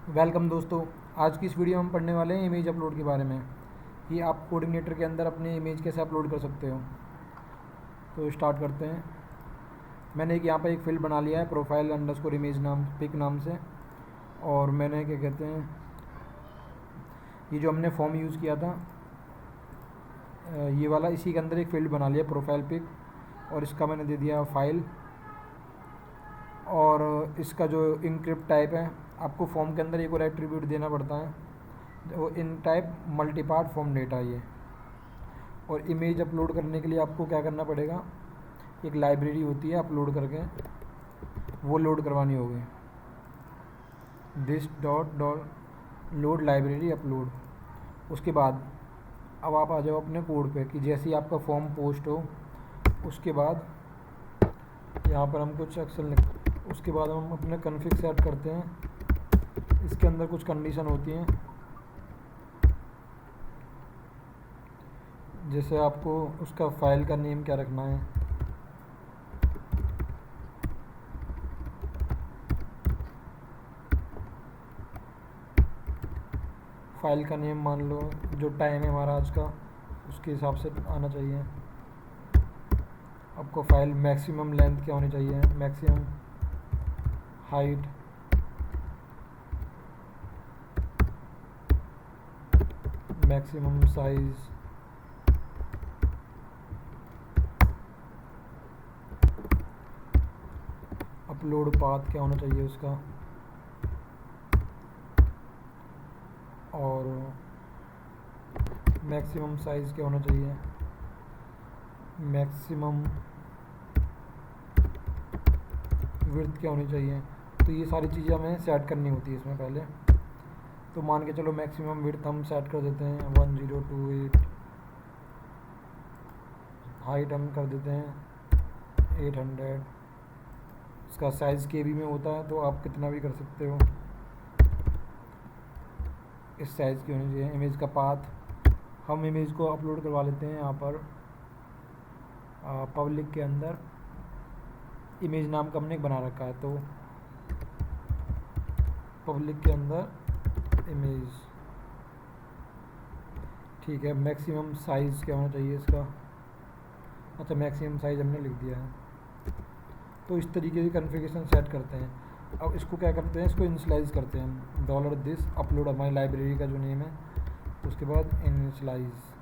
Welcome दोस्तों। आज की इस वीडियो में हम पढ़ने वाले हैं इमेज अपलोड के बारे में कि आप कोऑर्डिनेटर के अंदर अपने इमेज कैसे अपलोड कर सकते हो। तो स्टार्ट करते हैं। मैंने एक यहाँ पर एक फील्ड बना लिया है प्रोफाइल अंडरस्कोर इमेज नाम पिक नाम से। और मैंने क्या कहते हैं, ये जो हमने फॉर्म यूज़ किया था ये वाला, इसी के अंदर एक फील्ड बना लिया प्रोफाइल पिक। और इसका मैंने दे दिया फाइल। और इसका जो इनक्रिप्ट टाइप है, आपको फॉर्म के अंदर एक और एट्रीब्यूट देना पड़ता है, वो इन टाइप मल्टीपार्ट फॉर्म डेटा ये। और इमेज अपलोड करने के लिए आपको क्या करना पड़ेगा, एक लाइब्रेरी होती है अपलोड करके, वो लोड करवानी होगी। This dot dot load library upload. उसके बाद अब आप आ जाओ अपने कोड पे कि जैसे ही आपका फॉर्म पोस्ट हो उसके बाद यहाँ पर हम कुछ उसके बाद हम अपने कॉन्फ़िग सेट करते हैं। इसके अंदर कुछ कंडीशन होती हैं, जैसे आपको उसका फ़ाइल का नेम क्या रखना है, फ़ाइल का नेम मान लो, जो टाइम है हमारा आज का उसके हिसाब से आना चाहिए। आपको फ़ाइल मैक्सिमम लेंथ क्या होनी चाहिए, maximum height, maximum size, upload path क्या होना चाहिए उसका, और मैक्सिमम साइज़ क्या होना चाहिए, मैक्सिमम विड्थ क्या होनी चाहिए। तो ये सारी चीज़ें हमें सेट करनी होती है इसमें पहले। तो मान के चलो मैक्सिमम विड्थ हम सेट कर देते हैं 1028, हाइट हम कर देते हैं 800। इसका साइज़ केबी में होता है तो आप कितना भी कर सकते हो, इस साइज़ की होनी चाहिए। इमेज का पाथ हम इमेज को अपलोड करवा लेते हैं यहाँ पर पब्लिक के अंदर। इमेज नाम का हमने एक बना रखा है, तो पब्लिक के अंदर इमेज, ठीक है। मैक्सिमम साइज़ क्या होना चाहिए इसका, अच्छा मैक्सिमम साइज़ हमने लिख दिया है। तो इस तरीके की कॉन्फ़िगरेशन सेट करते हैं। अब इसको क्या करते हैं, इसको इनिशियलाइज़ करते हैं डॉलर दिस अपलोड, हमारी लाइब्रेरी का जो नेम है। उसके बाद इनिशियलाइज़,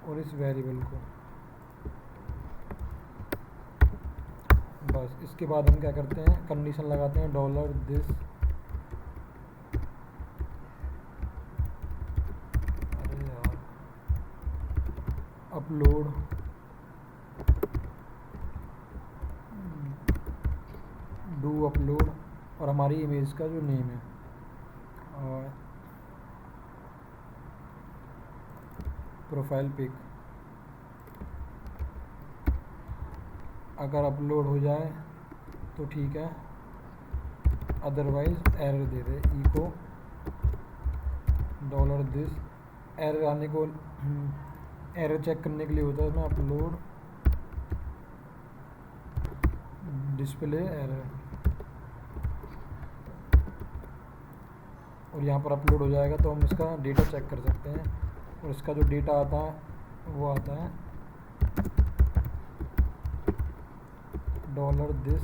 और इस वेरिएबल को बस। इसके बाद हम क्या करते हैं, कंडीशन लगाते हैं डॉलर दिस, अरे यार, अपलोड डू अपलोड, और हमारी इमेज का जो नेम है, और प्रोफाइल पिक। अगर अपलोड हो जाए तो ठीक है, अदरवाइज एरर दे दे इको डॉलर दिस। एरर आने को, एरर चेक करने के लिए होता है इसमें अपलोड डिस्प्ले एरर, और यहाँ पर अपलोड हो जाएगा तो हम इसका डेटा चेक कर सकते हैं। और इसका जो डेटा आता है वो आता है डॉलर दिस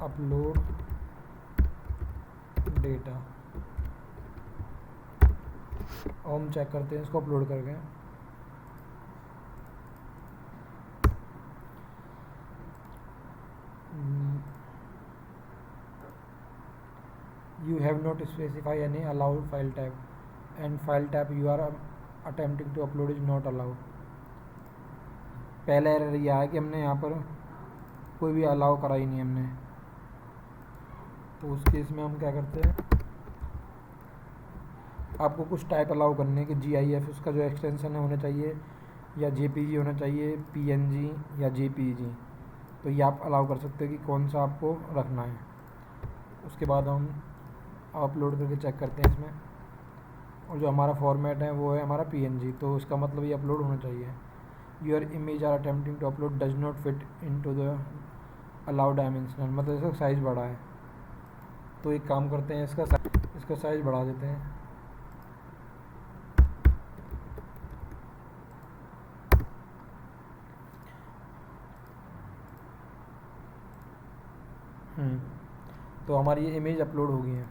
अपलोड डेटा। और हम चेक करते हैं इसको अपलोड करके। You have not specified any allowed file type, and file type you are attempting to upload is not allowed। पहला एरर यह है कि हमने यहाँ पर कोई भी अलाउ करा ही नहीं हमने। तो उस केस में हम क्या करते हैं, आपको कुछ टाइप अलाउ करने के GIF उसका जो एक्सटेंशन है होना चाहिए, या JPG होना चाहिए, PNG या JPG। तो ये आप अलाउ कर सकते हो कि कौन सा आपको रखना है। उसके बाद हम अपलोड करके चेक करते हैं इसमें, और जो हमारा फॉर्मेट है वो है हमारा PNG, तो उसका मतलब ये अपलोड होना चाहिए। Your image are attempting to upload does not fit into the allowed dimensional, मतलब इसका साइज़ बड़ा है। तो एक काम करते हैं, इसका साइज़ बढ़ा देते हैं। तो हमारी ये इमेज अपलोड हो गई है।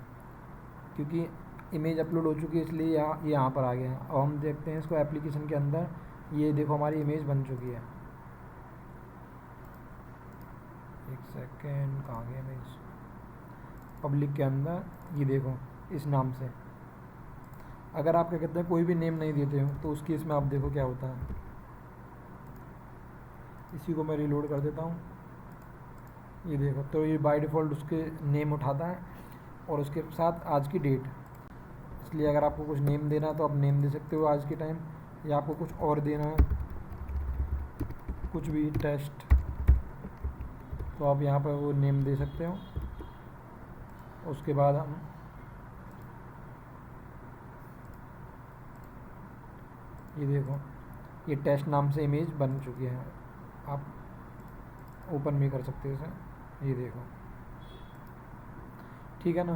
क्योंकि इमेज अपलोड हो चुकी है इसलिए यहाँ पर आ गया। अब हम देखते हैं इसको एप्लीकेशन के अंदर। ये देखो हमारी इमेज बन चुकी है। एक सेकेंड, कहाँ गया इमेज? पब्लिक के अंदर ये देखो इस नाम से। अगर आप क्या कहते हैं कोई भी नेम नहीं देते हो तो उस केस में आप देखो क्या होता है। इसी को मैं रिलोड कर देता हूँ। ये देखो, तो ये बाय डिफ़ॉल्ट उसके नेम उठाता है और उसके साथ आज की डेट। इसलिए अगर आपको कुछ नेम देना है तो आप नेम दे सकते हो आज के टाइम, या आपको कुछ और देना है, कुछ भी टेस्ट, तो आप यहाँ पर वो नेम दे सकते हो। उसके बाद हम ये देखो ये टेस्ट नाम से इमेज बन चुकी है। आप ओपन भी कर सकते हो इसे। ये देखो, ठीक है ना।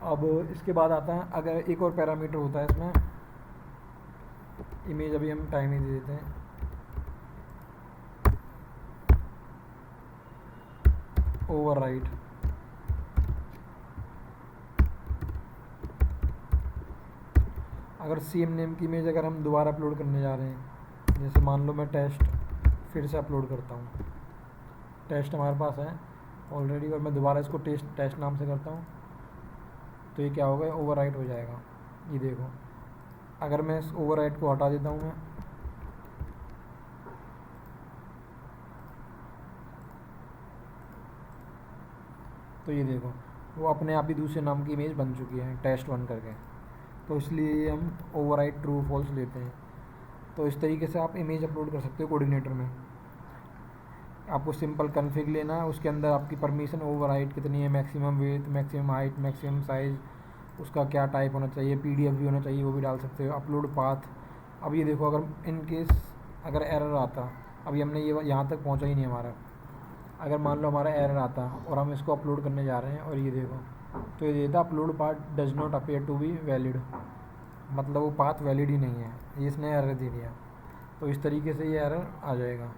अब इसके बाद आता है, अगर एक और पैरामीटर होता है इसमें, इमेज अभी हम टाइम ही दे देते हैं। ओवरराइट। अगर सेम नेम की इमेज अगर हम दोबारा अपलोड करने जा रहे हैं, जैसे मान लो मैं टेस्ट फिर से अपलोड करता हूँ। टेस्ट हमारे पास है ऑलरेडी और मैं दोबारा इसको टेस्ट नाम से करता हूँ, तो ये क्या होगा, ओवरराइट हो जाएगा। ये देखो, अगर मैं इस ओवरराइट को हटा देता हूँ मैं, तो ये देखो वो अपने आप ही दूसरे नाम की इमेज बन चुकी है टेस्ट 1 करके। तो इसलिए हम ओवरराइट ट्रू फॉल्स लेते हैं। तो इस तरीके से आप इमेज अपलोड कर सकते हो कोऑर्डिनेटर में। आपको सिंपल कॉन्फ़िग लेना है, उसके अंदर आपकी परमिशन ओवरराइट कितनी है, maximum width, maximum height, maximum size, उसका क्या टाइप होना चाहिए, पीडीएफ भी होना चाहिए, वो भी डाल सकते हो। अपलोड पाथ, अब ये देखो अगर इन केस अगर एरर आता, अभी हमने ये यहाँ तक पहुँचा ही नहीं हमारा, अगर मान लो हमारा एरर आता और हम इसको अपलोड करने जा रहे हैं और ये देखो, तो ये देता upload path does not appear to be valid, मतलब वो पाथ वैलिड ही नहीं है, ये इसने एरर दे दिया। तो इस तरीके से ये एरर आ जाएगा,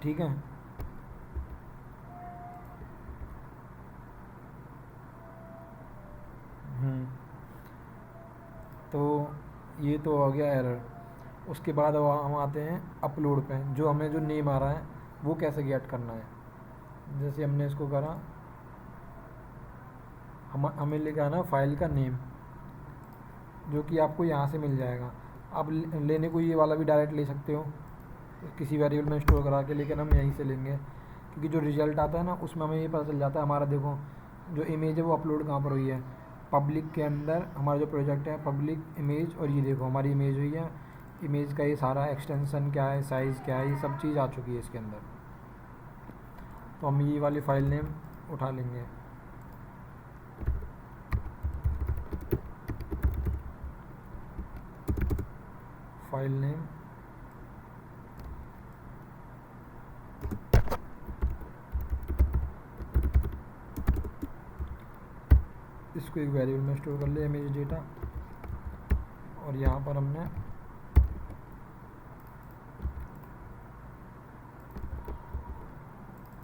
ठीक है। तो ये तो हो गया एरर। उसके बाद अब हम आते हैं अपलोड पे, जो हमें जो नेम आ रहा है वो कैसे गेट करना है। जैसे हमने इसको करा, हमें लिखा है ना फाइल का नेम, जो कि आपको यहाँ से मिल जाएगा। आप लेने को ये वाला भी डायरेक्ट ले सकते हो किसी वेरिएबल में स्टोर करा के, लेकिन हम यहीं से लेंगे क्योंकि जो रिजल्ट आता है ना उसमें हमें ये पता चल जाता है हमारा। देखो जो इमेज है वो अपलोड कहाँ पर हुई है, पब्लिक के अंदर हमारा जो प्रोजेक्ट है पब्लिक इमेज, और ये देखो हमारी इमेज हुई है। इमेज का ये सारा एक्सटेंशन क्या है, साइज़ क्या है, ये सब चीज़ आ चुकी है इसके अंदर। तो हम ये वाली फाइल नेम उठा लेंगे, फाइल नेम इसको एक वेरिएबल में स्टोर कर लिया इमेज डेटा, और यहाँ पर हमने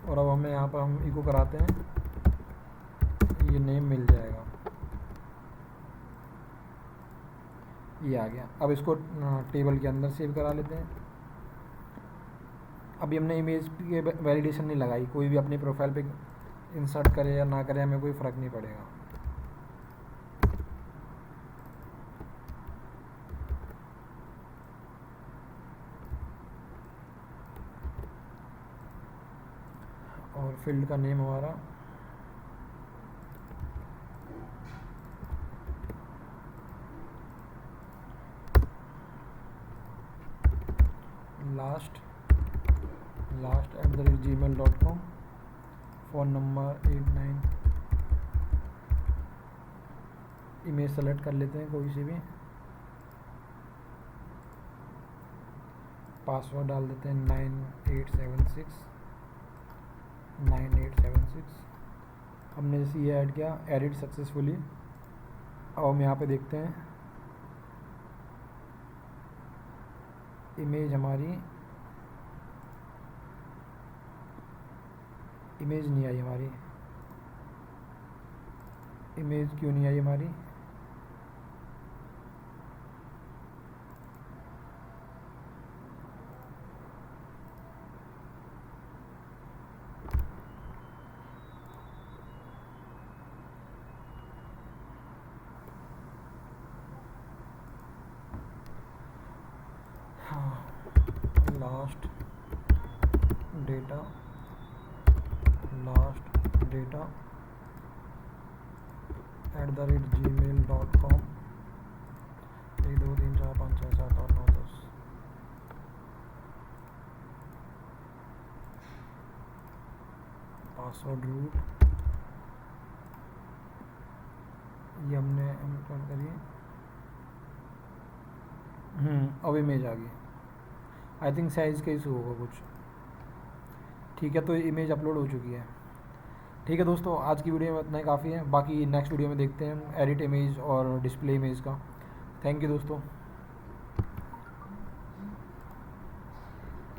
और अब हमें यहाँ पर हम इको कराते हैं, ये नेम मिल जाएगा, ये आ गया। अब इसको टेबल के अंदर सेव करा लेते हैं। अभी हमने इमेज की वैलिडेशन नहीं लगाई, कोई भी अपनी प्रोफाइल पे इंसर्ट करे या ना करे हमें कोई फ़र्क नहीं पड़ेगा। और फील्ड का नेम हमारा last@gmail.com, phone number 89, image select कर लेते हैं कोई सी भी। पासवर्ड डाल देते हैं 9876 हमने जैसे ये ऐड किया, एडिट सक्सेसफुली। अब हम यहाँ पे देखते हैं इमेज हमारी, इमेज नहीं आई हमारी। इमेज क्यों नहीं आई हमारी? Last data @gmail.com 1 2 3 4 5 6 7 8 9 10 password root ये हमने एंटर करिए। अब इमेज आ गई। आई थिंक साइज़ का इशू होगा कुछ। ठीक है, तो इमेज अपलोड हो चुकी है। ठीक है दोस्तों, आज की वीडियो में इतना ही काफ़ी है। बाकी नेक्स्ट वीडियो में देखते हैं एडिट इमेज और डिस्प्ले इमेज का। थैंक यू दोस्तों।